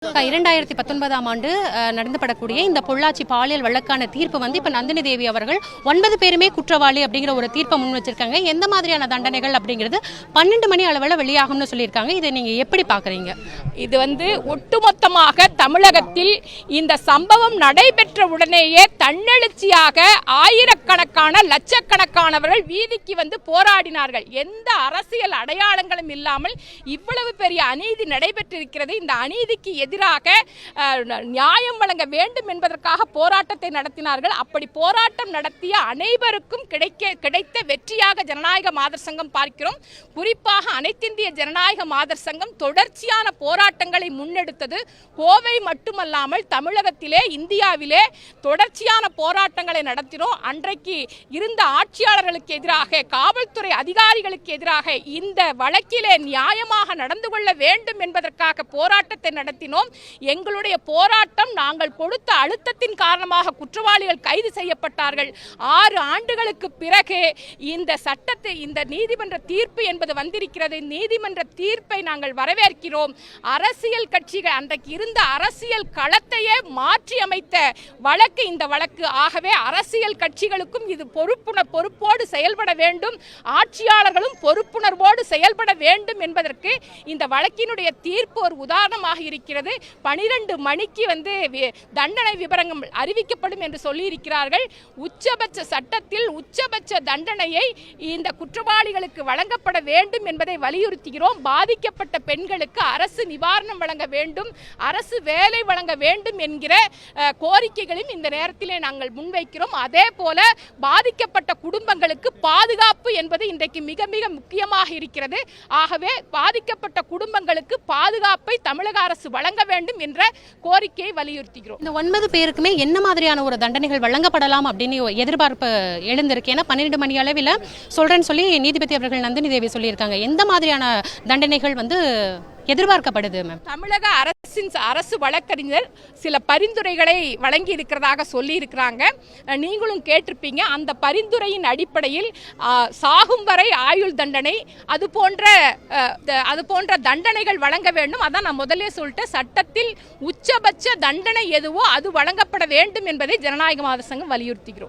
2019ஆம் ஆண்டு நடந்தப்படக்கூடிய இந்த பொள்ளாச்சி பாலியல் வழக்கான தீர்ப்பு வந்து இப்ப நந்தினி தேவி அவர்கள் 9 பேருமே குற்றவாளி அப்படிங்கிற ஒரு தீர்ப்பை முன் வச்சிருக்காங்க. எந்த மாதிரியான தண்டனைகள் அப்படிங்கிறது 12 மணி அளவில் வெளியாகும்னு சொல்லியிருக்காங்க. இதை நீங்க எப்படி பாக்குறீங்க? இது வந்து ஒட்டுமொத்தமாக தமிழகத்தில் இந்த சம்பவம் நடைபெற்ற உடனேயே தன்னெழுச்சியாக ஆயிரக்கணக்கான லட்சக்கணக்கானவர்கள் வீதிக்கு வந்து போராடினார்கள். எந்த அரசியல் அடையாளங்களும் இல்லாமல் இவ்வளவு பெரிய அநீதி நடைபெற்றிருக்கிறது. இந்த அநீதிக்கு எதிராக நியாயம் வழங்க வேண்டும் என்பதற்காக போராட்டத்தை நடத்தினார்கள். அப்படி போராட்டம் நடத்திய அனைவருக்கும் கிடைத்த வெற்றியாக ஜனநாயக மாதர் சங்கம் பார்க்கிறோம். குறிப்பாக அனைத்திந்திய ஜனநாயக மாதர் சங்கம் தொடர்ச்சியான போராட்டங்களை முன்னெடுத்தது. கோவை மட்டுமல்லாமல் தமிழகத்திலே இந்தியாவிலே தொடர்ச்சியான போராட்டங்களை நடத்தினோம். அன்றைக்கு இருந்த ஆட்சியாளர்களுக்கு எதிராக, காவல்துறை அதிகாரிகளுக்கு எதிராக இந்த வழக்கிலே நியாயமாக நடந்து கொள்ள வேண்டும் என்பதற்காக போராட்டத்தை நடத்தினோம். எங்களுடைய போராட்டம், நாங்கள் கொடுத்த அழுத்தத்தின் காரணமாக குற்றவாளிகள் கைது செய்யப்பட்டார்கள். 6 ஆண்டுகளுக்கு பிறகு இந்த சட்டத்தை, இந்த நீதிமன்ற தீர்ப்பு என்பது வந்திருக்கிறது. நீதிமன்ற தீர்ப்பை நாங்கள் வரவேற்கிறோம். அரசியல் கட்சிகள், அன்றைக்கு இருந்த அரசியல் களத்தையே மாற்றி அமைத்த வழக்கு இந்த வழக்கு. ஆகவே அரசியல் கட்சிகளுக்கும் இது பொறுப்போடு செயல்பட வேண்டும், ஆட்சியாளர்களும் பொறுப்புணர்வோடு செயல்பட வேண்டும் என்பதற்கு இந்த வழக்கினுடைய தீர்ப்பு ஒரு உதாரணமாக இருக்கிறது. 12 மணிக்கு வந்து தண்டனை விவரங்கள் அறிவிக்கப்படும் என்று சொல்லி இருக்கிறார்கள். உச்சபட்ச சட்டத்தில் உச்சபட்ச தண்டனையை இந்த குற்றவாளிகளுக்கு வழங்கப்பட வேண்டும் என்பதை வலியுறுத்துகிறோம். பாதிக்கப்பட்ட பெண்களுக்கு அரசு நிவாரணம் வழங்க வேண்டும், அரசு வேலை வழங்க வேண்டும் என்கிற கோரிக்கைகளையும் இந்த நேரத்திலே நாங்கள் முன்வைக்கிறோம். அதே போல பாதிக்கப்பட்ட குடும்பங்களுக்கு பாதுகாப்பு என்பது இன்றைக்கு மிக மிக முக்கியமாக இருக்கிறது. ஆகவே பாதிக்கப்பட்ட குடும்பங்களுக்கு பாதுகாப்பை தமிழக அரசு வழங்க வேண்டும் என்ற கோரிக்கையை வலியுறுத்துகிறோம். இந்த 9 பேருக்குமே என்ன மாதிரியான ஒரு தண்டனைகள் வழங்கப்படலாம் அப்படின்னு எதிர்பார்ப்பு எழுந்திருக்கு? ஏன்னா 12 மணி அளவில் சொல்றேன்னு சொல்லி நீதிபதி அவர்கள் நந்தினி தேவி சொல்லியிருக்காங்க. எந்த மாதிரியான தண்டனைகள் வந்து எதிர்பார்க்கப்படுது மேம்? தமிழக அரசு வழக்கறிஞர் சில பரிந்துரைகளை வழங்கி இருக்கிறதாக சொல்லி இருக்கிறாங்க. நீங்களும் கேட்டிருப்பீங்க. அந்த பரிந்துரையின் அடிப்படையில் சாகும் வரை ஆயுள் தண்டனை, அது போன்ற தண்டனைகள் வழங்க வேண்டும். அதான் நான் முதலே சொல்லிட்டேன். சட்டத்தில் உச்சபட்ச தண்டனை எதுவோ அது வழங்கப்பட வேண்டும் என்பதை ஜனநாயக மாதர் சங்கம் வலியுறுத்துகிறோம்.